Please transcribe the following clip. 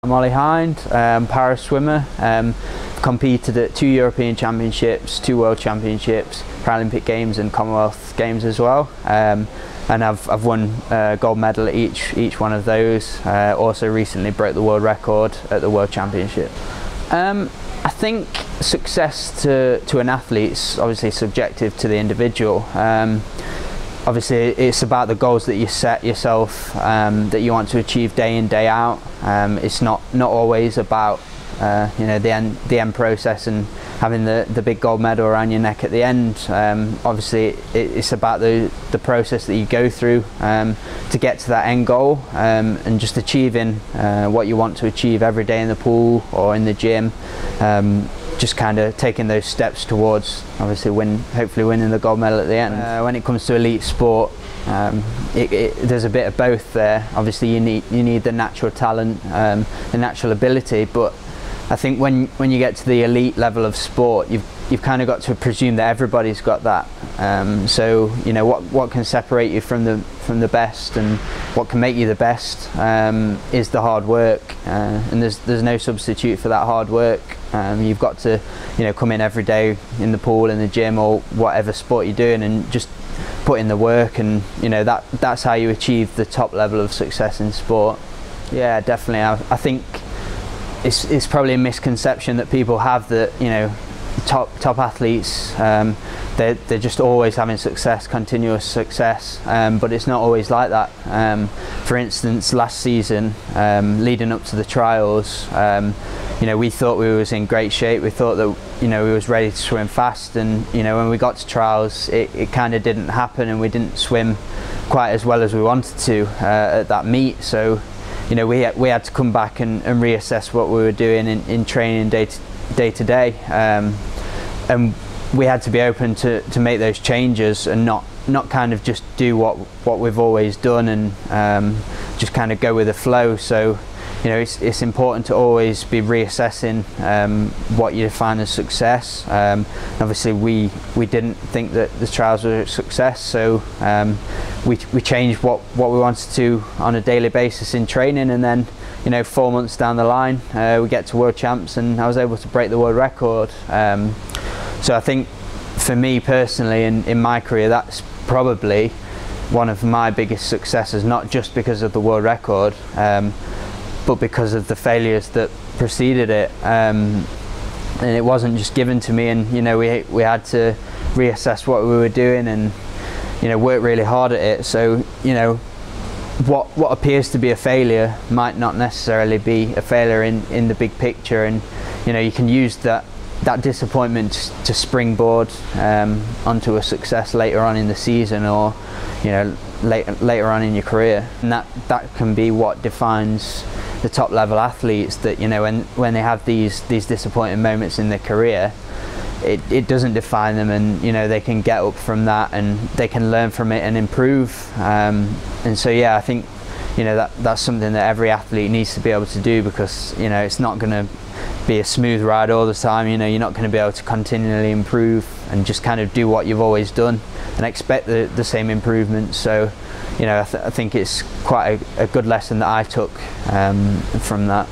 I'm Ollie Hynd, para swimmer. Competed at 2 European Championships, 2 World Championships, Paralympic Games and Commonwealth Games as well. And I've won a gold medal at each one of those. Also recently broke the world record at the World Championship. I think success to an athlete's obviously subjective to the individual. Obviously it's about the goals that you set yourself, that you want to achieve day in, day out. It's not always about the end process and having the big gold medal around your neck at the end. Obviously it's about the process that you go through to get to that end goal, and just achieving what you want to achieve every day in the pool or in the gym. Just kind of taking those steps towards obviously hopefully winning the gold medal at the end. When it comes to elite sport, there's a bit of both there. Obviously you need the natural talent, the natural ability, but I think when you get to the elite level of sport, you've kind of got to presume that everybody's got that. So you know what can separate you from the best and what can make you the best is the hard work, and there's no substitute for that hard work. You've got to come in every day in the pool, in the gym, or whatever sport you're doing, and just put in the work, and that's how you achieve the top level of success in sport. Yeah, definitely. I think it's probably a misconception that people have that top athletes, they're just always having success, continuous success, but it's not always like that. For instance, last season, leading up to the trials, we thought we was in great shape. We thought that we was ready to swim fast, and when we got to trials, it kind of didn't happen, and we didn't swim quite as well as we wanted to at that meet. So we had to come back and reassess what we were doing in training day to day, and we had to be open to make those changes and not kind of just do what we've always done and just kind of go with the flow. So it's important to always be reassessing what you define as success. Obviously we didn't think that the trials were a success, so we changed what we wanted to on a daily basis in training, and then 4 months down the line we get to World Champs and I was able to break the world record. So I think for me personally in my career, that's probably one of my biggest successes, not just because of the world record, but because of the failures that preceded it. And it wasn't just given to me, and we had to reassess what we were doing and work really hard at it. So what appears to be a failure might not necessarily be a failure in the big picture, and you can use that disappointment to springboard onto a success later on in the season, or later on in your career. And that can be what defines the top level athletes, that when they have these disappointing moments in their career, it doesn't define them, and they can get up from that and they can learn from it and improve. And so yeah, I think that's something that every athlete needs to be able to do, because it's not going to be a smooth ride all the time. You're not going to be able to continually improve and just kind of do what you've always done and expect the same improvements. So I think it's quite a good lesson that I took from that.